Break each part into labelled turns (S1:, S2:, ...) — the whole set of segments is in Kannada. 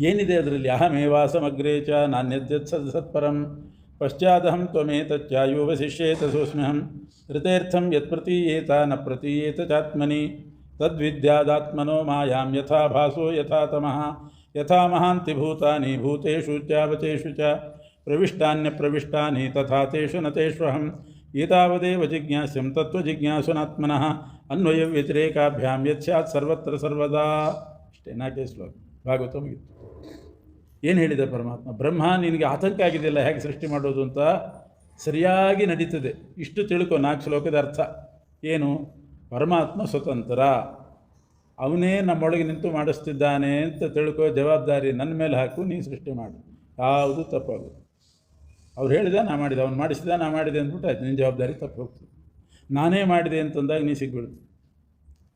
S1: ಏನಿದೆ ಅದರಲ್ಲಿ? ಅಹಮೇವಾಸಮಗ್ರೇ ಚ ನಾನ್ಯದ್ಯತ್ ಸತ್ಪರಂ ಪಶ್ಚಾದಹಂ ತ್ವಮೇತಚ್ಚಾಯುವಶಿಷ್ಯೇತ ಸೋಸ್ಮ್ಯಹಂ ಋತೇರ್ಥಂ ಯತ್ ಪ್ರತೀಯೇತ ನ ಪ್ರತೀಯೇತ ಚಾತ್ಮನಿ ತದ್ವಿದ್ಯಾದಾತ್ಮನೋ ಮಾಯಾಂ ಯಥಾ ಭಾಸೋ ಯಥಾ ತಮಃ ಯಥಾ ಮಹಾಂತಿ ಭೂತಾನಿ ಭೂತೇಷು ಚಾವಚೇಷು ಚ ಪ್ರವಿಷ್ಟಾನ್ಯಪ್ರವಿಷ್ಟಾನಿ ತಥಾ ತೇಷು ನ ತೇಷ್ವಹಂ ಏತಾವದೇವ ಜಿಜ್ಞಾಸ್ಯಂ ತತ್ವಜಿಜ್ಞಾಸುನಾತ್ಮನಃ ಅನ್ವಯ ವ್ಯತಿರೇಕಾಭ್ಯಾಂ ಯತ್ ಸ್ಯಾತ್ ಸರ್ವತ್ರ ಸರ್ವದಾ. ಇಷ್ಟೇ 4 ಶ್ಲೋಕ ಭಾಗವತ ಮುಗಿತು. ಏನು ಹೇಳಿದ ಪರಮಾತ್ಮ? ಬ್ರಹ್ಮ ನಿನಗೆ ಆತಂಕ ಆಗಿದೆಯಲ್ಲ ಹೇಗೆ ಸೃಷ್ಟಿ ಮಾಡೋದು ಅಂತ, ಸರಿಯಾಗಿ ನಡೀತದೆ. ಇಷ್ಟು ತಿಳ್ಕೊ 4 ಶ್ಲೋಕದ ಅರ್ಥ ಏನು? ಪರಮಾತ್ಮ ಸ್ವತಂತ್ರ, ಅವನೇ ನಮ್ಮೊಳಗೆ ನಿಂತು ಮಾಡಿಸ್ತಿದ್ದಾನೆ ಅಂತ ತಿಳ್ಕೊ. ಜವಾಬ್ದಾರಿ ನನ್ನ ಮೇಲೆ ಹಾಕು, ನೀ ಸೃಷ್ಟಿ ಮಾಡು, ಯಾವುದು ತಪ್ಪಾಗೋದು. ಅವ್ರು ಹೇಳಿದ ನಾ ಮಾಡಿದೆ, ಅವ್ನು ಮಾಡಿಸಿದ ನಾ ಮಾಡಿದೆ ಅಂದ್ಬಿಟ್ಟು ಆಯ್ತು, ನಿನ್ನ ಜವಾಬ್ದಾರಿ ತಪ್ಪು ಹೋಗ್ತದೆ. ನಾನೇ ಮಾಡಿದೆ ಅಂತಂದಾಗ ನೀ ಸಿಗ್ಬಿಡು.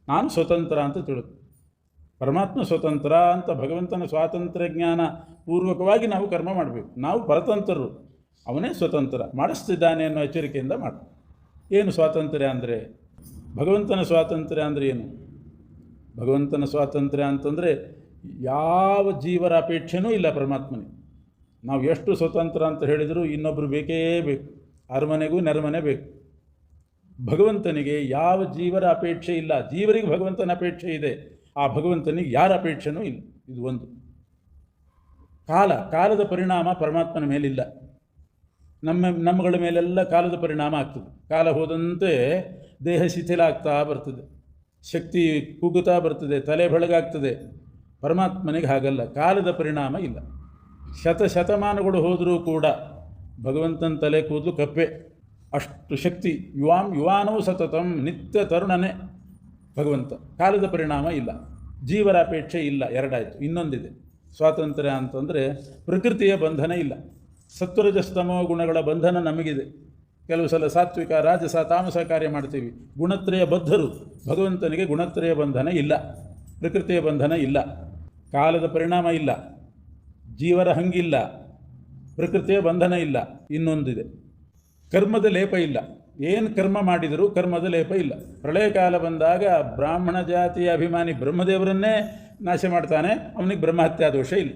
S1: ನಾನು ಸ್ವತಂತ್ರ ಅಂತ ತಿಳ್ಕೊ. ಪರಮಾತ್ಮ ಸ್ವತಂತ್ರ ಅಂತ ಭಗವಂತನ ಸ್ವಾತಂತ್ರ್ಯ ಜ್ಞಾನ ಪೂರ್ವಕವಾಗಿ ನಾವು ಕರ್ಮ ಮಾಡಬೇಕು. ನಾವು ಪರತಂತ್ರರು, ಅವನೇ ಸ್ವತಂತ್ರ, ಮಾಡಿಸ್ತಿದ್ದಾನೆ ಅನ್ನೋ ಎಚ್ಚರಿಕೆಯಿಂದ ಮಾಡು. ಏನು ಸ್ವಾತಂತ್ರ್ಯ ಅಂದರೆ? ಭಗವಂತನ ಸ್ವಾತಂತ್ರ್ಯ ಅಂದರೆ ಏನು? ಭಗವಂತನ ಸ್ವಾತಂತ್ರ್ಯ ಅಂತಂದರೆ ಯಾವ ಜೀವರ ಅಪೇಕ್ಷೆನೂ ಇಲ್ಲ ಪರಮಾತ್ಮನಿಗೆ. ನಾವು ಎಷ್ಟು ಸ್ವತಂತ್ರ ಅಂತ ಹೇಳಿದರೂ ಇನ್ನೊಬ್ಬರು ಬೇಕೇ ಬೇಕು, ಅರಮನೆಗೂ ನೆರಮನೆ ಬೇಕು. ಭಗವಂತನಿಗೆ ಯಾವ ಜೀವರ ಅಪೇಕ್ಷೆ ಇಲ್ಲ. ಜೀವರಿಗೆ ಭಗವಂತನ ಅಪೇಕ್ಷೆ ಇದೆ, ಆ ಭಗವಂತನಿಗೆ ಯಾರ ಅಪೇಕ್ಷೆನೂ ಇಲ್ಲ. ಇದು ಒಂದು. ಕಾಲದ ಪರಿಣಾಮ ಪರಮಾತ್ಮನ ಮೇಲಿಲ್ಲ. ನಮ್ಮಗಳ ಮೇಲೆಲ್ಲ ಕಾಲದ ಪರಿಣಾಮ ಆಗ್ತದೆ. ಕಾಲ ಹೋದಂತೆ ದೇಹ ಶಿಥಿಲ ಆಗ್ತಾ ಬರ್ತದೆ, ಶಕ್ತಿ ಕುಗ್ಗುತ್ತಾ ಬರ್ತದೆ, ತಲೆ ಬೆಳಗಾಗ್ತದೆ. ಪರಮಾತ್ಮನಿಗೆ ಹಾಗಲ್ಲ, ಕಾಲದ ಪರಿಣಾಮ ಇಲ್ಲ. ಶತಮಾನಗಳು ಹೋದರೂ ಕೂಡ ಭಗವಂತನ ತಲೆ ಕೂದಲು ಕಪ್ಪೆ, ಅಷ್ಟು ಶಕ್ತಿ. ಯುವಾನವು ಸತತಂ, ನಿತ್ಯ ತರುಣನೇ ಭಗವಂತ. ಕಾಲದ ಪರಿಣಾಮ ಇಲ್ಲ, ಜೀವರ ಅಪೇಕ್ಷೆ ಇಲ್ಲ. ಎರಡಾಯಿತು. ಇನ್ನೊಂದಿದೆ ಸ್ವಾತಂತ್ರ್ಯ ಅಂತಂದರೆ ಪ್ರಕೃತಿಯ ಬಂಧನ ಇಲ್ಲ. ಸತ್ವರಜಸ್ತಮೋ ಗುಣಗಳ ಬಂಧನ ನಮಗಿದೆ. ಕೆಲವು ಸಲ ಸಾತ್ವಿಕ ರಾಜಸ ತಾಮಸ ಕಾರ್ಯ ಮಾಡ್ತೀವಿ, ಗುಣತ್ರಯ ಬದ್ಧರು. ಭಗವಂತನಿಗೆ ಗುಣತ್ರಯ ಬಂಧನ ಇಲ್ಲ, ಪ್ರಕೃತಿಯ ಬಂಧನ ಇಲ್ಲ, ಕಾಲದ ಪರಿಣಾಮ ಇಲ್ಲ, ಜೀವರ ಹಂಗಿಲ್ಲ, ಪ್ರಕೃತಿಯ ಬಂಧನ ಇಲ್ಲ. ಇನ್ನೊಂದಿದೆ, ಕರ್ಮದ ಲೇಪ ಇಲ್ಲ. ಏನು ಕರ್ಮ ಮಾಡಿದರೂ ಕರ್ಮದ ಲೇಪ ಇಲ್ಲ. ಪ್ರಳಯ ಕಾಲ ಬಂದಾಗ ಬ್ರಾಹ್ಮಣ ಜಾತಿಯ ಅಭಿಮಾನಿ ಬ್ರಹ್ಮದೇವರನ್ನೇ ನಾಶ ಮಾಡ್ತಾನೆ, ಅವನಿಗೆ ಬ್ರಹ್ಮಹತ್ಯಾ ದೋಷ ಇಲ್ಲ.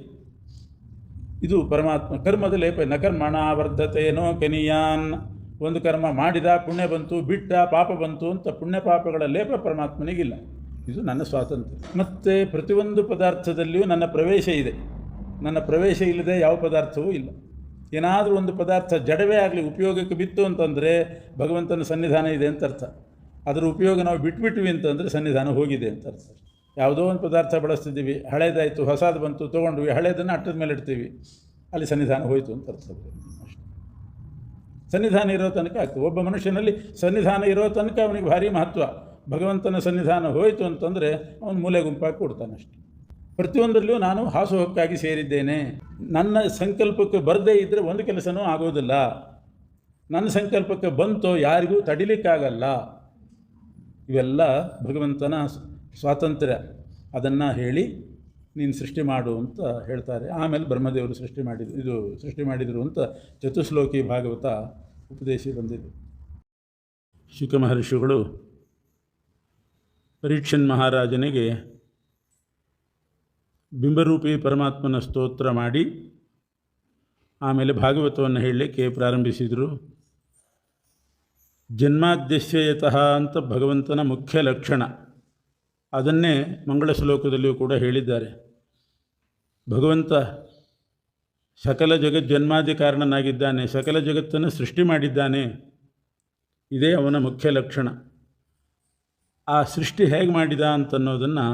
S1: ಇದು ಪರಮಾತ್ಮ. ಕರ್ಮದ ಲೇಪ. ನ ಕರ್ಮಣ ವರ್ಧತೇನೋ ಕೆನಿಯಾನ್. ಒಂದು ಕರ್ಮ ಮಾಡಿದ, ಪುಣ್ಯ ಬಂತು, ಬಿಟ್ಟ, ಪಾಪ ಬಂತು ಅಂತ ಪುಣ್ಯ ಪಾಪಗಳ ಲೇಪ ಪರಮಾತ್ಮನಿಗಿಲ್ಲ. ಇದು ನನ್ನ ಸ್ವಾತಂತ್ರ್ಯ. ಮತ್ತು ಪ್ರತಿಯೊಂದು ಪದಾರ್ಥದಲ್ಲಿಯೂ ನನ್ನ ಪ್ರವೇಶ ಇದೆ. ನನ್ನ ಪ್ರವೇಶ ಇಲ್ಲದೆ ಯಾವ ಪದಾರ್ಥವೂ ಇಲ್ಲ. ಏನಾದರೂ ಒಂದು ಪದಾರ್ಥ ಜಡವೇ ಆಗಲಿ ಉಪಯೋಗಕ್ಕೆ ಬಿತ್ತು ಅಂತಂದರೆ ಭಗವಂತನ ಸನ್ನಿಧಾನ ಇದೆ ಅಂತ ಅರ್ಥ. ಅದರ ಉಪಯೋಗ ನಾವು ಬಿಟ್ಬಿಟ್ವಿ ಅಂತಂದರೆ ಸನ್ನಿಧಾನ ಹೋಗಿದೆ ಅಂತ ಅರ್ಥ. ಯಾವುದೋ ಒಂದು ಪದಾರ್ಥ ಬಳಸ್ತಿದ್ದೀವಿ, ಹಳೇದಾಯಿತು, ಹೊಸದು ಬಂತು, ತೊಗೊಂಡ್ವಿ, ಹಳೇದನ್ನು ಅಟ್ಟದ ಮೇಲೆ ಇಡ್ತೀವಿ, ಅಲ್ಲಿ ಸನ್ನಿಧಾನ ಹೋಯಿತು ಅಂತ ಅರ್ಥ. ಅಷ್ಟೇ. ಸನ್ನಿಧಾನ ಇರೋ ತನಕ ಆಗ್ತದೆ. ಒಬ್ಬ ಮನುಷ್ಯನಲ್ಲಿ ಸನ್ನಿಧಾನ ಇರೋ ತನಕ ಅವನಿಗೆ ಭಾರಿ ಮಹತ್ವ. ಭಗವಂತನ ಸನ್ನಿಧಾನ ಹೋಯಿತು ಅಂತಂದರೆ ಅವನು ಮೂಲೆ ಗುಂಪಾಗಿ ಕೊಡ್ತಾನೆ ಅಷ್ಟೆ. ಪ್ರತಿಯೊಂದರಲ್ಲಿಯೂ ನಾನು ಹಾಸುಹೊಕ್ಕಾಗಿ ಸೇರಿದ್ದೇನೆ. ನನ್ನ ಸಂಕಲ್ಪಕ್ಕೆ ಬರದೇ ಇದ್ದರೆ ಒಂದು ಕೆಲಸನೂ ಆಗೋದಿಲ್ಲ. ನನ್ನ ಸಂಕಲ್ಪಕ್ಕೆ ಬಂತೋ ಯಾರಿಗೂ ತಡಿಲಿಕ್ಕಾಗಲ್ಲ. ಇವೆಲ್ಲ ಭಗವಂತನ ಸ್ವಾತಂತ್ರ್ಯ. ಅದನ್ನು ಹೇಳಿ ನೀನು ಸೃಷ್ಟಿ ಮಾಡು ಅಂತ ಹೇಳ್ತಾರೆ. ಆಮೇಲೆ ಬ್ರಹ್ಮದೇವರು ಸೃಷ್ಟಿ ಮಾಡಿದರು ಅಂತ ಚತುಶ್ಲೋಕಿ ಭಾಗವತ ಉಪದೇಶ ಬಂದಿದೆ. ಶುಕ ಮಹರ್ಷಿಗಳು ಪರೀಕ್ಷನ್ ಮಹಾರಾಜನಿಗೆ ಬಿಂಬರೂಪಿ ಪರಮಾತ್ಮನ ಸ್ತೋತ್ರ ಮಾಡಿ ಆಮೇಲೆ ಭಾಗವತವನ್ನು ಹೇಳಲಿಕ್ಕೆ ಪ್ರಾರಂಭಿಸಿದರು. ಜನ್ಮಾದ್ಯಸ್ಯಯತಃ ಅಂತ ಭಗವಂತನ ಮುಖ್ಯ ಲಕ್ಷಣ. ಅದನ್ನೇ ಮಂಗಳ ಶ್ಲೋಕದಲ್ಲಿಯೂ ಕೂಡ ಹೇಳಿದ್ದಾರೆ. ಭಗವಂತ ಸಕಲ ಜನ್ಮಾದಿ ಕಾರಣನಾಗಿದ್ದಾನೆ, ಸಕಲ ಜಗತ್ತನ್ನು ಸೃಷ್ಟಿ ಮಾಡಿದ್ದಾನೆ. ಇದೇ ಅವನ ಮುಖ್ಯ ಲಕ್ಷಣ. ಆ ಸೃಷ್ಟಿ ಹೇಗೆ ಮಾಡಿದ ಅಂತನ್ನೋದನ್ನು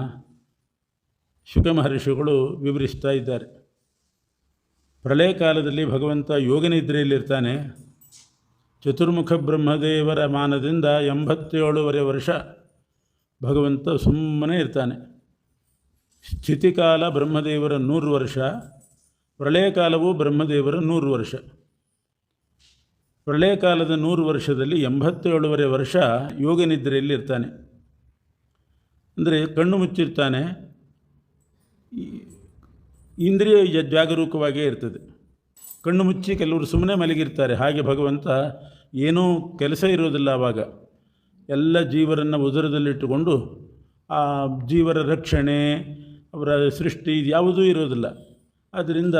S1: ಶುಕ ಮಹರ್ಷಿಗಳು ವಿವರಿಸ್ತಾ ಇದ್ದಾರೆ. ಪ್ರಳಯ ಕಾಲದಲ್ಲಿ ಭಗವಂತ ಯೋಗನಿದ್ರೆಯಲ್ಲಿರ್ತಾನೆ. ಚತುರ್ಮುಖ ಬ್ರಹ್ಮದೇವರ ಮಾನದಿಂದ 87 ವರ್ಷ ಭಗವಂತ ಸುಮ್ಮನೆ ಇರ್ತಾನೆ. ಸ್ಥಿತಿಕಾಲ ಬ್ರಹ್ಮದೇವರ 100 ವರ್ಷ, ಪ್ರಳಯ ಕಾಲವು ಬ್ರಹ್ಮದೇವರ 100 ವರ್ಷ. ಪ್ರಳಯ ಕಾಲದ 100 ವರ್ಷದಲ್ಲಿ 87 ವರ್ಷ ಯೋಗನಿದ್ರೆಯಲ್ಲಿ ಇರ್ತಾನೆ. ಅಂದರೆ ಕಣ್ಣು ಮುಚ್ಚಿರ್ತಾನೆ, ಇಂದ್ರಿಯ ಜಾಗರೂಕವಾಗೇ ಇರ್ತದೆ. ಕಣ್ಣು ಮುಚ್ಚಿ ಕೆಲವರು ಸುಮ್ಮನೆ ಮಲಗಿರ್ತಾರೆ. ಹಾಗೆ ಭಗವಂತ ಏನೂ ಕೆಲಸ ಇರೋದಿಲ್ಲ. ಆವಾಗ ಎಲ್ಲ ಜೀವರನ್ನು ಉದರದಲ್ಲಿಟ್ಟುಕೊಂಡು ಆ ಜೀವರ ರಕ್ಷಣೆ, ಅವರ ಸೃಷ್ಟಿ, ಇದು ಯಾವುದೂ ಇರೋದಿಲ್ಲ. ಅದರಿಂದ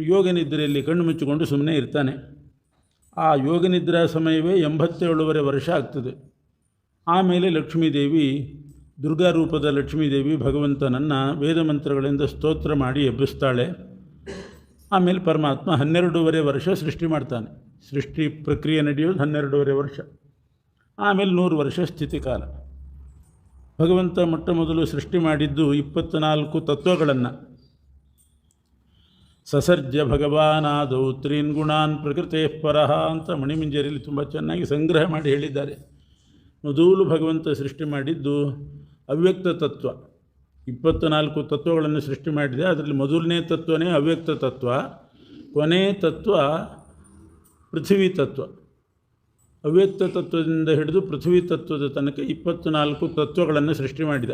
S1: ಯೋಗನಿದ್ರೆಯಲ್ಲಿ ಕಣ್ಣು ಮುಚ್ಚಿಕೊಂಡು ಸುಮ್ಮನೆ ಇರ್ತಾನೆ. ಆ ಯೋಗನಿದ್ರಾ ಸಮಯವೇ 87 ವರ್ಷ ಆಗ್ತದೆ. ಆಮೇಲೆ ಲಕ್ಷ್ಮೀದೇವಿ, ದುರ್ಗಾ ರೂಪದ ಲಕ್ಷ್ಮೀದೇವಿ ಭಗವಂತನನ್ನು ವೇದ ಮಂತ್ರಗಳಿಂದ ಸ್ತೋತ್ರ ಮಾಡಿ ಎಬ್ಬಿಸ್ತಾಳೆ. ಆಮೇಲೆ ಪರಮಾತ್ಮ 12 ವರ್ಷ ಸೃಷ್ಟಿ ಮಾಡ್ತಾನೆ. ಸೃಷ್ಟಿ ಪ್ರಕ್ರಿಯೆ ನಡೆಯೋದು 12 ವರ್ಷ. ಆಮೇಲೆ 100 ವರ್ಷ ಸ್ಥಿತಿಕಾಲ. ಭಗವಂತ ಮೊಟ್ಟ ಮೊದಲು ಸೃಷ್ಟಿ ಮಾಡಿದ್ದು 24 ತತ್ವಗಳನ್ನು. ಸಸರ್ಜ ಭಗವಾನಾದೌ ತ್ರೀನ್ ಗುಣಾನ್ ಪ್ರಕೃತೇ ಪರಃ ಅಂತ ಮಣಿಮಂಜರಿಯಲ್ಲಿ ತುಂಬ ಚೆನ್ನಾಗಿ ಸಂಗ್ರಹ ಮಾಡಿ ಹೇಳಿದ್ದಾರೆ. ಮೊದಲು ಭಗವಂತ ಸೃಷ್ಟಿ ಮಾಡಿದ್ದು ಅವ್ಯಕ್ತ ತತ್ವ. 24 ತತ್ವಗಳನ್ನು ಸೃಷ್ಟಿ ಮಾಡಿದೆ. ಅದರಲ್ಲಿ ಮೊದಲನೇ ತತ್ವನೇ ಅವ್ಯಕ್ತ ತತ್ವ, ಕೊನೆಯ ತತ್ವ ಪೃಥ್ವಿ ತತ್ವ. ಅವ್ಯಕ್ತ ತತ್ವದಿಂದ ಹಿಡಿದು ಪೃಥ್ವಿ ತತ್ವದ ತನಕ 24 ತತ್ವಗಳನ್ನು ಸೃಷ್ಟಿ ಮಾಡಿದ.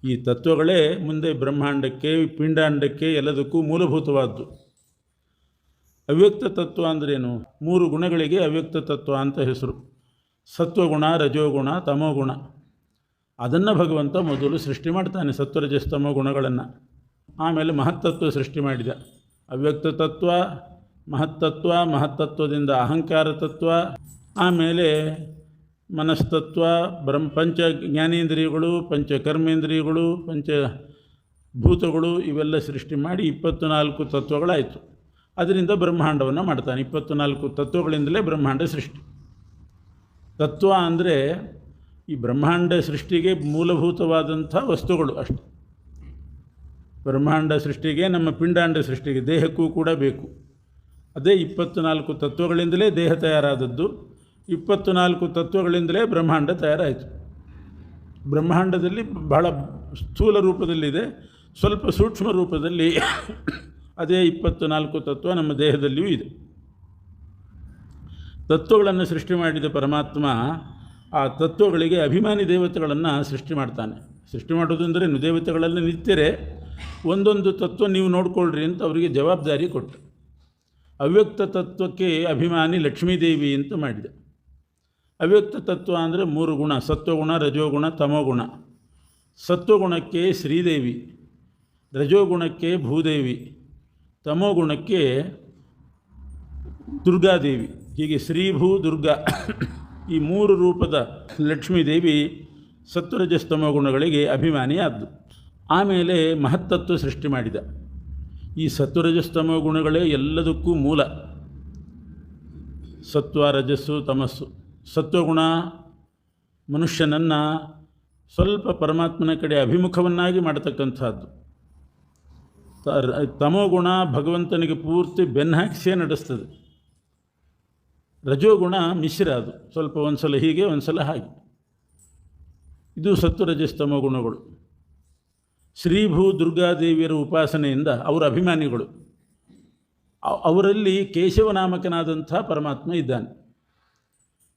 S1: ಈ ತತ್ವಗಳೇ ಮುಂದೆ ಬ್ರಹ್ಮಾಂಡಕ್ಕೆ, ಪಿಂಡಾಂಡಕ್ಕೆ ಎಲ್ಲದಕ್ಕೂ ಮೂಲಭೂತವಾದ್ದು. ಅವ್ಯಕ್ತ ತತ್ವ ಅಂದ್ರೇನು? 3 ಗುಣಗಳಿಗೆ ಅವ್ಯಕ್ತ ತತ್ವ ಅಂತ ಹೆಸರು. ಸತ್ವಗುಣ, ರಜೋಗುಣ, ತಮೋಗುಣ. ಅದನ್ನು ಭಗವಂತ ಮೊದಲು ಸೃಷ್ಟಿ ಮಾಡ್ತಾನೆ, ಸತ್ವರಜಸ್ತಮೋ ಗುಣಗಳನ್ನು. ಆಮೇಲೆ ಮಹತ್ತತ್ವ ಸೃಷ್ಟಿ ಮಾಡಿದ. ಅವ್ಯಕ್ತ ತತ್ವ, ಮಹತ್ತತ್ವ, ಮಹತ್ತತ್ವದಿಂದ ಅಹಂಕಾರ ತತ್ವ, ಆಮೇಲೆ ಮನಸ್ತತ್ವ, ಪಂಚ ಜ್ಞಾನೇಂದ್ರಿಯಗಳು, ಪಂಚ ಕರ್ಮೇಂದ್ರಿಯಗಳು, ಪಂಚಭೂತಗಳು, ಇವೆಲ್ಲ ಸೃಷ್ಟಿ ಮಾಡಿ 24 ತತ್ವಗಳಾಯಿತು. ಅದರಿಂದ ಬ್ರಹ್ಮಾಂಡವನ್ನು ಮಾಡ್ತಾನೆ. 24 ತತ್ವಗಳಿಂದಲೇ ಬ್ರಹ್ಮಾಂಡ ಸೃಷ್ಟಿ. ತತ್ವ ಅಂದರೆ ಈ ಬ್ರಹ್ಮಾಂಡ ಸೃಷ್ಟಿಗೆ ಮೂಲಭೂತವಾದಂಥ ವಸ್ತುಗಳು ಅಷ್ಟೆ. ಬ್ರಹ್ಮಾಂಡ ಸೃಷ್ಟಿಗೆ, ನಮ್ಮ ಪಿಂಡಾಂಡ ಸೃಷ್ಟಿಗೆ, ದೇಹಕ್ಕೂ ಕೂಡ ಬೇಕು. ಅದೇ 24 ತತ್ವಗಳಿಂದಲೇ ದೇಹ ತಯಾರಾದದ್ದು. 24 ತತ್ವಗಳಿಂದಲೇ ಬ್ರಹ್ಮಾಂಡ ತಯಾರಾಯಿತು. ಬ್ರಹ್ಮಾಂಡದಲ್ಲಿ ಬಹಳ ಸ್ಥೂಲ ರೂಪದಲ್ಲಿದೆ, ಸ್ವಲ್ಪ ಸೂಕ್ಷ್ಮ ರೂಪದಲ್ಲಿ ಅದೇ 24 ತತ್ವ ನಮ್ಮ ದೇಹದಲ್ಲಿಯೂ ಇದೆ. ತತ್ವಗಳನ್ನು ಸೃಷ್ಟಿ ಮಾಡಿದ ಪರಮಾತ್ಮ ಆ ತತ್ವಗಳಿಗೆ ಅಭಿಮಾನಿ ದೇವತೆಗಳನ್ನು ಸೃಷ್ಟಿ ಮಾಡ್ತಾನೆ. ಸೃಷ್ಟಿ ಮಾಡೋದು ಅಂದರೆ ದೇವತೆಗಳೆಲ್ಲ ನಿತ್ಯರೇ, ಒಂದೊಂದು ತತ್ವ ನೀವು ನೋಡ್ಕೊಳ್ರಿ ಅಂತ ಅವರಿಗೆ ಜವಾಬ್ದಾರಿ ಕೊಟ್ಟು. ಅವ್ಯಕ್ತ ತತ್ವಕ್ಕೆ ಅಭಿಮಾನಿ ಲಕ್ಷ್ಮೀದೇವಿ ಅಂತ ಮಾಡಿದೆ. ಅವ್ಯಕ್ತ ತತ್ವ ಅಂದರೆ 3 ಗುಣ: ಸತ್ವಗುಣ, ರಜೋಗುಣ, ತಮೋಗುಣ. ಸತ್ವಗುಣಕ್ಕೆ ಶ್ರೀದೇವಿ, ರಜೋಗುಣಕ್ಕೆ ಭೂದೇವಿ, ತಮೋಗುಣಕ್ಕೆ ದುರ್ಗಾದೇವಿ. ಹೀಗೆ ಶ್ರೀಭೂ ದುರ್ಗಾ ಈ 3 ರೂಪದ ಲಕ್ಷ್ಮೀದೇವಿ ಸತ್ವರಜಸ್ತಮೋ ಗುಣಗಳಿಗೆ ಅಭಿಮಾನಿಯಾದ್ದು. ಆಮೇಲೆ ಮಹತ್ತತ್ವ ಸೃಷ್ಟಿ ಮಾಡಿದ. ಈ ಸತ್ವರಜಸ್ತಮೋ ಗುಣಗಳೇ ಎಲ್ಲದಕ್ಕೂ ಮೂಲ. ಸತ್ವ, ರಜಸ್ಸು, ತಮಸ್ಸು. ಸತ್ವಗುಣ ಮನುಷ್ಯನನ್ನು ಸ್ವಲ್ಪ ಪರಮಾತ್ಮನ ಕಡೆ ಅಭಿಮುಖವನ್ನಾಗಿ ಮಾಡತಕ್ಕಂಥದ್ದು. ತಮೋಗುಣ ಭಗವಂತನಿಗೆ ಪೂರ್ತಿ ಬೆನ್ನಹಾಕಿಸೇ ನಡೆಸ್ತದೆ. ರಜೋಗುಣ ಮಿಶ್ರ, ಅದು ಸ್ವಲ್ಪ ಒಂದು ಸಲ ಹೀಗೆ ಒಂದು ಸಲ ಹಾಗೆ. ಇದು ಸತ್ವರಜಸ್ತಮೋ ಗುಣಗಳು. ಶ್ರೀಭೂ ದುರ್ಗಾದೇವಿಯರ ಉಪಾಸನೆಯಿಂದ ಅವರ ಅಭಿಮಾನಿಗಳು, ಅವರಲ್ಲಿ ಕೇಶವನಾಮಕನಾದಂಥ ಪರಮಾತ್ಮ ಇದ್ದಾನೆ.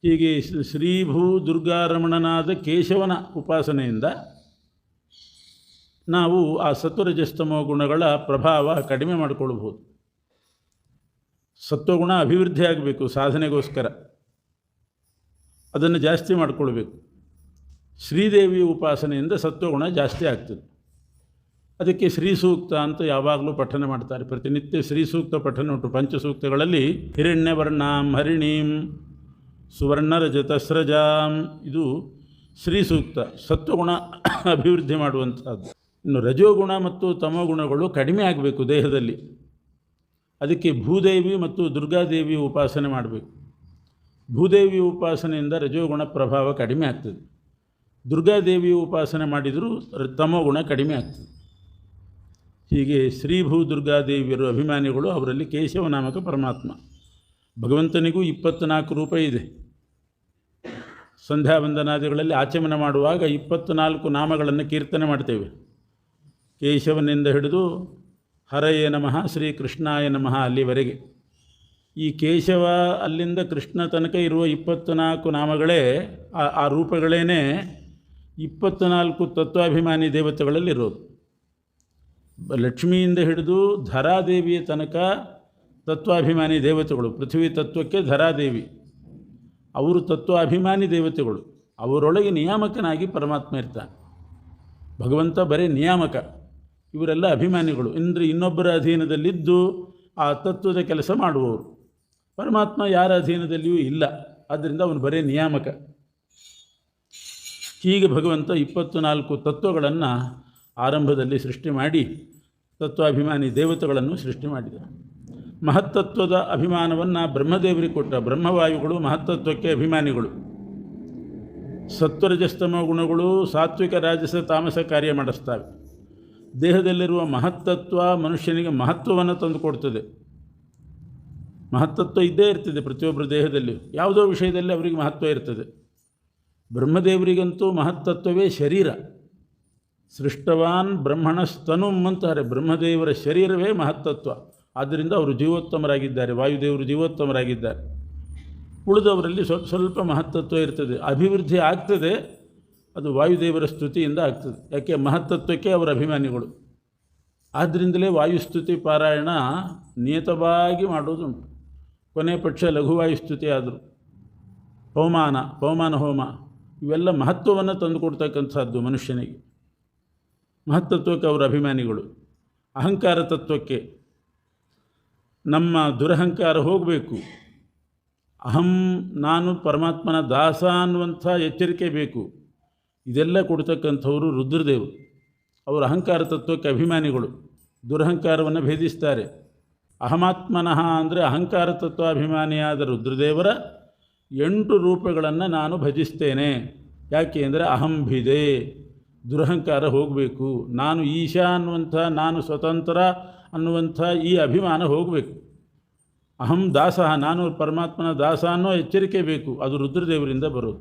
S1: ಹೀಗೆ ಶ್ರೀಭೂ ದುರ್ಗಾರಮಣನಾದ ಕೇಶವನ ಉಪಾಸನೆಯಿಂದ ನಾವು ಆ ಸತ್ವರಜಸ್ತಮೋ ಗುಣಗಳ ಪ್ರಭಾವ ಕಡಿಮೆ ಮಾಡಿಕೊಳ್ಬೋದು. ಸತ್ವಗುಣ ಅಭಿವೃದ್ಧಿ ಆಗಬೇಕು ಸಾಧನೆಗೋಸ್ಕರ, ಅದನ್ನು ಜಾಸ್ತಿ ಮಾಡಿಕೊಳ್ಬೇಕು. ಶ್ರೀದೇವಿ ಉಪಾಸನೆಯಿಂದ ಸತ್ವಗುಣ ಜಾಸ್ತಿ ಆಗ್ತದೆ. ಅದಕ್ಕೆ ಶ್ರೀ ಸೂಕ್ತ ಅಂತ ಯಾವಾಗಲೂ ಪಠನೆ ಮಾಡ್ತಾರೆ. ಪ್ರತಿನಿತ್ಯ ಶ್ರೀ ಸೂಕ್ತ ಪಠನೆ ಉಂಟು. ಪಂಚಸೂಕ್ತಗಳಲ್ಲಿ ಹಿರಣ್ಯವರ್ಣಾಂ ಹರಿಣೀಂ ಸುವರ್ಣರಜತಸ್ರಜಾಂ, ಇದು ಶ್ರೀ ಸೂಕ್ತ, ಸತ್ವಗುಣ ಅಭಿವೃದ್ಧಿ ಮಾಡುವಂಥದ್ದು. ಇನ್ನು ರಜೋಗುಣ ಮತ್ತು ತಮೋಗುಣಗಳು ಕಡಿಮೆ ಆಗಬೇಕು ದೇಹದಲ್ಲಿ. ಅದಕ್ಕೆ ಭೂದೇವಿ ಮತ್ತು ದುರ್ಗಾದೇವಿ ಉಪಾಸನೆ ಮಾಡಬೇಕು. ಭೂದೇವಿ ಉಪಾಸನೆಯಿಂದ ರಜೋಗುಣ ಪ್ರಭಾವ ಕಡಿಮೆ ಆಗ್ತದೆ. ದುರ್ಗಾದೇವಿ ಉಪಾಸನೆ ಮಾಡಿದರೂ ತಮೋಗುಣ ಕಡಿಮೆ ಆಗ್ತದೆ. ಹೀಗೆ ಶ್ರೀಭೂ ದುರ್ಗಾದೇವಿಯರು ಅಭಿಮಾನಿಗಳು, ಅವರಲ್ಲಿ ಕೇಶವನಾಮಕ ಪರಮಾತ್ಮ. ಭಗವಂತನಿಗೂ 24 ರೂಪ ಇದೆ. ಸಂಧ್ಯಾ ವಂದನಾದಿಗಳಲ್ಲಿ ಆಚಮನ ಮಾಡುವಾಗ 24 ನಾಮಗಳನ್ನು ಕೀರ್ತನೆ ಮಾಡ್ತೇವೆ. ಕೇಶವನಿಂದ ಹಿಡಿದು ಹರಯೇ ನಮಃ, ಶ್ರೀಕೃಷ್ಣಾಯ ನಮಃ ಅಲ್ಲಿವರೆಗೆ. ಈ ಕೇಶವ ಅಲ್ಲಿಂದ ಕೃಷ್ಣ ತನಕ ಇರುವ 24 ನಾಮಗಳೇ, ಆ ರೂಪಗಳೇ 24 ತತ್ವಾಭಿಮಾನಿ ದೇವತೆಗಳಲ್ಲಿರೋದು. ಲಕ್ಷ್ಮಿಯಿಂದ ಹಿಡಿದು ಧರಾದೇವಿಯ ತನಕ ತತ್ವಾಭಿಮಾನಿ ದೇವತೆಗಳು. ಪೃಥ್ವಿ ತತ್ವಕ್ಕೆ ಧರಾದೇವಿ, ಅವರು ತತ್ವಾಭಿಮಾನಿ ದೇವತೆಗಳು. ಅವರೊಳಗೆ ನಿಯಾಮಕನಾಗಿ ಪರಮಾತ್ಮ ಇರ್ತಾನೆ. ಭಗವಂತ ಬರೀ ನಿಯಾಮಕ. ಇವರೆಲ್ಲ ಅಭಿಮಾನಿಗಳು. ಅಂದರೆ ಇನ್ನೊಬ್ಬರ ಅಧೀನದಲ್ಲಿದ್ದು ಆ ತತ್ವದ ಕೆಲಸ ಮಾಡುವವರು. ಪರಮಾತ್ಮ ಯಾರ ಅಧೀನದಲ್ಲಿಯೂ ಇಲ್ಲ, ಆದ್ದರಿಂದ ಅವನು ಬರೀ ನಿಯಾಮಕ. ಹೀಗೆ ಭಗವಂತ 24 ತತ್ವಗಳನ್ನು ಆರಂಭದಲ್ಲಿ ಸೃಷ್ಟಿ ಮಾಡಿ ತತ್ವಾಭಿಮಾನಿ ದೇವತೆಗಳನ್ನು ಸೃಷ್ಟಿ ಮಾಡಿದ. ಮಹತ್ತತ್ವದ ಅಭಿಮಾನವನ್ನು ಬ್ರಹ್ಮದೇವರಿಗೆ ಕೊಟ್ಟ. ಬ್ರಹ್ಮವಾಯುಗಳು ಮಹತ್ತತ್ವಕ್ಕೆ ಅಭಿಮಾನಿಗಳು. ಸತ್ವರಜಸ್ತಮ ಗುಣಗಳು ಸಾತ್ವಿಕ ರಾಜಸ ತಾಮಸ ಕಾರ್ಯ ಮಾಡಿಸ್ತವೆ. ದೇಹದಲ್ಲಿರುವ ಮಹತ್ತತ್ವ ಮನುಷ್ಯನಿಗೆ ಮಹತ್ವವನ್ನು ತಂದುಕೊಡ್ತದೆ. ಮಹತ್ತತ್ವ ಇದ್ದೇ ಇರ್ತದೆ ಪ್ರತಿಯೊಬ್ಬರ ದೇಹದಲ್ಲಿ, ಯಾವುದೋ ವಿಷಯದಲ್ಲಿ ಅವರಿಗೆ ಮಹತ್ವ ಇರ್ತದೆ. ಬ್ರಹ್ಮದೇವರಿಗಂತೂ ಮಹತ್ತತ್ವವೇ ಶರೀರ. ಸೃಷ್ಟವಾನ್ ಬ್ರಹ್ಮಣಸ್ತನುಂ ಅಂತಾರೆ. ಬ್ರಹ್ಮದೇವರ ಶರೀರವೇ ಮಹತ್ತತ್ವ. ಆದ್ದರಿಂದ ಅವರು ಜೀವೋತ್ತಮರಾಗಿದ್ದಾರೆ, ವಾಯುದೇವರು ಜೀವೋತ್ತಮರಾಗಿದ್ದಾರೆ. ಉಳಿದವರಲ್ಲಿ ಸ್ವಲ್ಪ ಮಹತ್ತತ್ವ ಇರ್ತದೆ, ಅಭಿವೃದ್ಧಿ ಆಗ್ತದೆ. ಅದು ವಾಯುದೇವರ ಸ್ತುತಿಯಿಂದ ಆಗ್ತದೆ. ಯಾಕೆ? ಮಹತ್ತತ್ವಕ್ಕೆ ಅವರ ಅಭಿಮಾನಿಗಳು. ಆದ್ದರಿಂದಲೇ ವಾಯುಸ್ತುತಿ ಪಾರಾಯಣ ನಿಯತವಾಗಿ ಮಾಡೋದುಂಟು. ಕೊನೆ ಪಕ್ಷ ಲಘುವಾಯುಸ್ತುತಿ ಆದರೂ ಪವಮಾನ ಹೋಮ ಇವೆಲ್ಲ ಮಹತ್ವವನ್ನು ತಂದುಕೊಡ್ತಕ್ಕಂಥದ್ದು ಮನುಷ್ಯನಿಗೆ. ಮಹತ್ತತ್ವಕ್ಕೆ ಅವರ ಅಭಿಮಾನಿಗಳು. ಅಹಂಕಾರ ತತ್ವಕ್ಕೆ ನಮ್ಮ ದುರಹಂಕಾರ ಹೋಗಬೇಕು. ಅಹಂ ನಾನು ಪರಮಾತ್ಮನ ದಾಸ ಅನ್ನುವಂಥ ಎಚ್ಚರಿಕೆ ಬೇಕು. ಇದೆಲ್ಲ ಕೊಡ್ತಕ್ಕಂಥವರು ರುದ್ರದೇವರು. ಅವರು ಅಹಂಕಾರ ತತ್ವಕ್ಕೆ ಅಭಿಮಾನಿಗಳು. ದುರಹಂಕಾರವನ್ನು ಭೇದಿಸ್ತಾರೆ. ಅಹಮಾತ್ಮನಃ ಅಂದರೆ ಅಹಂಕಾರ ತತ್ವಾಭಿಮಾನಿಯಾದ ರುದ್ರದೇವರ 8 ರೂಪಗಳನ್ನು ನಾನು ಭಜಿಸ್ತೇನೆ. ಯಾಕೆ ಅಂದರೆ ಅಹಂಭಿದೆ, ದುರಹಂಕಾರ ಹೋಗಬೇಕು. ನಾನು ಈಶಾ ಅನ್ನುವಂಥ, ನಾನು ಸ್ವತಂತ್ರ ಅನ್ನುವಂಥ ಈ ಅಭಿಮಾನ ಹೋಗಬೇಕು. ಅಹಂ ದಾಸ, ನಾನು ಪರಮಾತ್ಮನ ದಾಸ ಅನ್ನೋ ಎಚ್ಚರಿಕೆ ಬೇಕು. ಅದು ರುದ್ರದೇವರಿಂದ ಬರೋದು.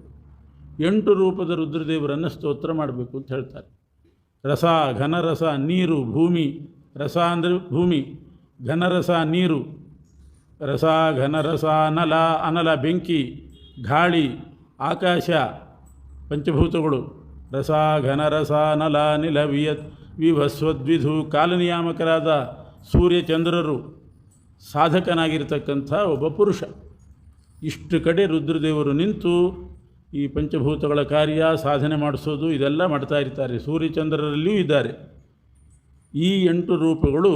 S1: 8 ರೂಪದ ರುದ್ರದೇವರನ್ನು ಸ್ತೋತ್ರ ಮಾಡಬೇಕು ಅಂತ ಹೇಳ್ತಾರೆ. ರಸ, ಘನರಸ, ನೀರು, ಭೂಮಿ. ರಸ ಅಂದರೆ ಭೂಮಿ, ಘನರಸ ನೀರು, ರಸ ಘನರಸ ಅನಲ, ಅನಲ ಬೆಂಕಿ, ಗಾಳಿ, ಆಕಾಶ, ಪಂಚಭೂತಗಳು. ರಸ ಘನರಸ ಅನಲ ನಿಲ ವಿಭಸ್ವದ್ವಿಧು ಕಾಲನಿಯಾಮಕರಾದ ಸೂರ್ಯಚಂದ್ರರು, ಸಾಧಕನಾಗಿರ್ತಕ್ಕಂಥ ಒಬ್ಬ ಪುರುಷ. ಇಷ್ಟು ಕಡೆ ರುದ್ರದೇವರು ನಿಂತು ಈ ಪಂಚಭೂತಗಳ ಕಾರ್ಯ ಸಾಧನೆ ಮಾಡಿಸೋದು ಇದೆಲ್ಲ ಮಾಡ್ತಾ ಇರ್ತಾರೆ. ಸೂರ್ಯಚಂದ್ರರಲ್ಲಿಯೂ ಇದ್ದಾರೆ. ಈ 8 ರೂಪಗಳು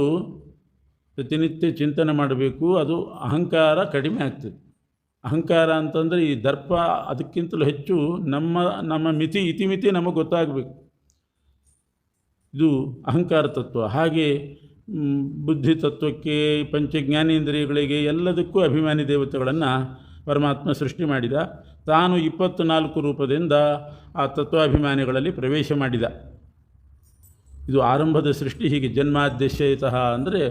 S1: ಪ್ರತಿನಿತ್ಯ ಚಿಂತನೆ ಮಾಡಬೇಕು. ಅದು ಅಹಂಕಾರ ಕಡಿಮೆ ಆಗ್ತದೆ. ಅಹಂಕಾರ ಅಂತಂದರೆ ಈ ದರ್ಪ, ಅದಕ್ಕಿಂತಲೂ ಹೆಚ್ಚು ನಮ್ಮ ಇತಿಮಿತಿ ನಮಗೆ ಗೊತ್ತಾಗಬೇಕು. ಇದು ಅಹಂಕಾರ ತತ್ವ. ಹಾಗೆ ಬುದ್ಧಿ ತತ್ವಕ್ಕೆ, ಪಂಚಜ್ಞಾನೇಂದ್ರಿಯಗಳಿಗೆ ಎಲ್ಲದಕ್ಕೂ ಅಭಿಮಾನಿ ದೇವತೆಗಳನ್ನು ಪರಮಾತ್ಮ ಸೃಷ್ಟಿ ಮಾಡಿದ. ತಾನು 24 ರೂಪದಿಂದ ಆ ತತ್ವಾಭಿಮಾನಿಗಳಲ್ಲಿ ಪ್ರವೇಶ ಮಾಡಿದ. ಇದು ಆರಂಭದ ಸೃಷ್ಟಿ. ಹೀಗೆ ಜನ್ಮಾದ್ಯಶಯತಃ ಅಂದರೆ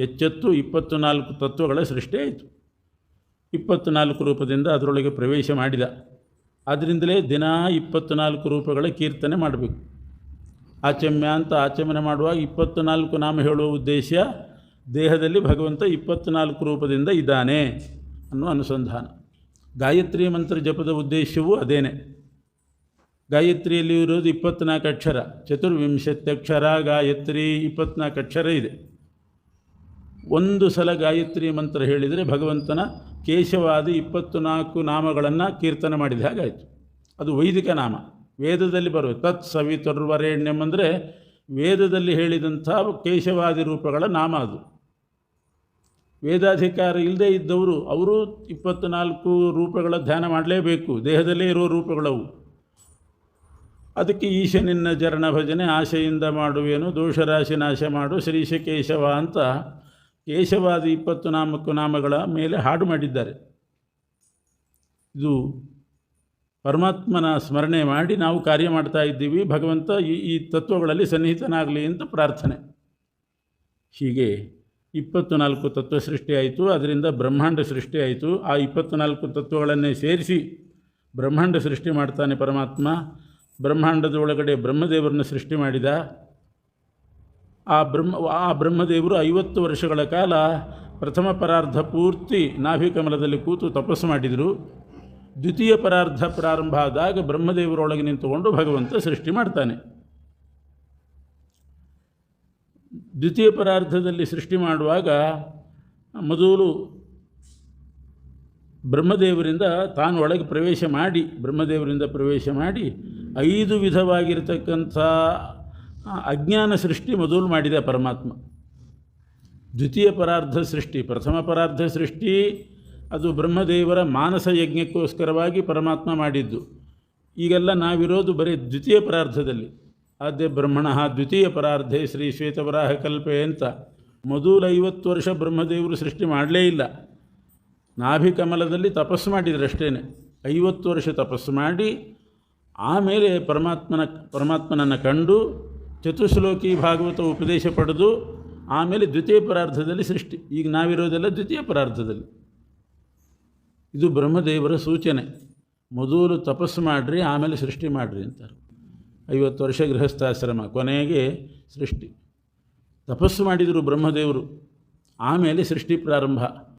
S1: ಎಚ್ಚೆತ್ತು 24 ತತ್ವಗಳ ಸೃಷ್ಟಿ ಆಯಿತು. 24 ರೂಪದಿಂದ ಅದರೊಳಗೆ ಪ್ರವೇಶ ಮಾಡಿದ. ಆದ್ದರಿಂದಲೇ ದಿನ 24 ರೂಪಗಳ ಕೀರ್ತನೆ ಮಾಡಬೇಕು. ಆಚಮ್ಯ ಅಂತ ಆಚಮನೆ ಮಾಡುವಾಗ 24 ನಾಮ ಹೇಳುವ ಉದ್ದೇಶ, ದೇಹದಲ್ಲಿ ಭಗವಂತ 24 ರೂಪದಿಂದ ಇದ್ದಾನೆ ಅನ್ನೋ ಅನುಸಂಧಾನ. ಗಾಯತ್ರಿ ಮಂತ್ರ ಜಪದ ಉದ್ದೇಶವೂ ಅದೇನೆ. ಗಾಯತ್ರಿಯಲ್ಲಿ ಇರೋದು 24 ಅಕ್ಷರ, 24 ಅಕ್ಷರ ಗಾಯತ್ರಿ, 24 ಅಕ್ಷರ ಇದೆ. ಒಂದು ಸಲ ಗಾಯತ್ರಿ ಮಂತ್ರ ಹೇಳಿದರೆ ಭಗವಂತನ ಕೇಶವಾದಿ 24 ನಾಮಗಳನ್ನು ಕೀರ್ತನೆ ಮಾಡಿದ ಹಾಗಾಯಿತು. ಅದು ವೈದಿಕ ನಾಮ, ವೇದದಲ್ಲಿ ಬರುವ ತತ್ ಸವಿತುರ್ವರೆಣ್ಯಂ ಅಂದರೆ ವೇದದಲ್ಲಿ ಹೇಳಿದಂಥ ಕೇಶವಾದಿ ರೂಪಗಳ ನಾಮ ಅದು. ವೇದಾಧಿಕಾರ ಇಲ್ಲದೆ ಇದ್ದವರು ಅವರು 24 ರೂಪಗಳ ಧ್ಯಾನ ಮಾಡಲೇಬೇಕು. ದೇಹದಲ್ಲೇ ಇರೋ ರೂಪಗಳವು. ಅದಕ್ಕೆ ಈಶನಿನ್ನ ಚರಣ ಭಜನೆ ಆಶೆಯಿಂದ ಮಾಡುವೇನು, ದೋಷರಾಶಿ ನಾಶ ಮಾಡು ಶ್ರೀಶ ಕೇಶವ ಅಂತ ಕೇಶವಾದಿ 24 ನಾಮಗಳ ಮೇಲೆ ಹಾಡು ಮಾಡಿದ್ದಾರೆ. ಇದು ಪರಮಾತ್ಮನ ಸ್ಮರಣೆ ಮಾಡಿ ನಾವು ಕಾರ್ಯ ಮಾಡ್ತಾ ಇದ್ದೀವಿ. ಭಗವಂತ ಈ ತತ್ವಗಳಲ್ಲಿ ಸನ್ನಿಹಿತನಾಗಲಿ ಅಂತ ಪ್ರಾರ್ಥನೆ. ಹೀಗೆ 24 ತತ್ವ ಸೃಷ್ಟಿಯಾಯಿತು. ಅದರಿಂದ ಬ್ರಹ್ಮಾಂಡ ಸೃಷ್ಟಿಯಾಯಿತು. ಆ 24 ತತ್ವಗಳನ್ನೇ ಸೇರಿಸಿ ಬ್ರಹ್ಮಾಂಡ ಸೃಷ್ಟಿ ಮಾಡ್ತಾನೆ ಪರಮಾತ್ಮ. ಬ್ರಹ್ಮಾಂಡದ ಒಳಗಡೆ ಬ್ರಹ್ಮದೇವರನ್ನು ಸೃಷ್ಟಿ ಮಾಡಿದ. ಆ ಬ್ರಹ್ಮದೇವರು 50 ವರ್ಷಗಳ ಕಾಲ ಪ್ರಥಮ ಪರಾರ್ಧ ಪೂರ್ತಿ ನಾಭಿಕಮಲದಲ್ಲಿ ಕೂತು ತಪಸ್ಸು ಮಾಡಿದರು. ದ್ವಿತೀಯ ಪರಾರ್ಧ ಪ್ರಾರಂಭ ಆದಾಗ ಬ್ರಹ್ಮದೇವರೊಳಗೆ ನಿಂತುಕೊಂಡು ಭಗವಂತ ಸೃಷ್ಟಿ ಮಾಡ್ತಾನೆ. ದ್ವಿತೀಯ ಪರಾರ್ಧದಲ್ಲಿ ಸೃಷ್ಟಿ ಮಾಡುವಾಗ ಮೊದಲು ಬ್ರಹ್ಮದೇವರಿಂದ ತಾನು ಒಳಗೆ ಪ್ರವೇಶ ಮಾಡಿ 5 ವಿಧವಾಗಿರತಕ್ಕಂಥ ಅಜ್ಞಾನ ಸೃಷ್ಟಿ ಮೊದಲು ಮಾಡಿದ ಪರಮಾತ್ಮ. ದ್ವಿತೀಯ ಪರಾರ್ಧ ಸೃಷ್ಟಿ, ಪ್ರಥಮ ಪರಾರ್ಧ ಸೃಷ್ಟಿ ಅದು ಬ್ರಹ್ಮದೇವರ ಮಾನಸ ಯಜ್ಞಕ್ಕೋಸ್ಕರವಾಗಿ ಪರಮಾತ್ಮ ಮಾಡಿದ್ದು. ಈಗೆಲ್ಲ ನಾವಿರೋದು ಬರೀ ದ್ವಿತೀಯ ಪರಾರ್ಧದಲ್ಲಿ. ಆದ್ಯ ಬ್ರಹ್ಮಣ ದ್ವಿತೀಯ ಪರಾರ್ಧೆ ಶ್ರೀ ಶ್ವೇತವರಾಹ ಕಲ್ಪೆ ಅಂತ ಮೊದಲು 50 ವರ್ಷ ಬ್ರಹ್ಮದೇವರು ಸೃಷ್ಟಿ ಮಾಡಲೇ ಇಲ್ಲ. ನಾಭಿಕಮಲದಲ್ಲಿ ತಪಸ್ಸು ಮಾಡಿದ್ರು ಅಷ್ಟೇ. 50 ವರ್ಷ ತಪಸ್ಸು ಮಾಡಿ ಆಮೇಲೆ ಪರಮಾತ್ಮನನ್ನು ಕಂಡು ಚತುಶ್ಲೋಕಿ ಭಾಗವತ ಉಪದೇಶ ಪಡೆದು ಆಮೇಲೆ ದ್ವಿತೀಯ ಪರಾರ್ಧದಲ್ಲಿ ಸೃಷ್ಟಿ. ಈಗ ನಾವಿರೋದೆಲ್ಲ ದ್ವಿತೀಯ ಪರಾರ್ಧದಲ್ಲಿ. ಇದು ಬ್ರಹ್ಮದೇವರ ಸೂಚನೆ. ಮೊದಲು ತಪಸ್ಸು ಮಾಡಿರಿ, ಆಮೇಲೆ ಸೃಷ್ಟಿ ಮಾಡಿರಿ ಅಂತಾರೆ. 50 ವರ್ಷ ಗೃಹಸ್ಥಾಶ್ರಮ, ಕೊನೆಗೆ ಸೃಷ್ಟಿ. ತಪಸ್ಸು ಮಾಡಿದರು ಬ್ರಹ್ಮದೇವರು, ಆಮೇಲೆ ಸೃಷ್ಟಿ ಪ್ರಾರಂಭ.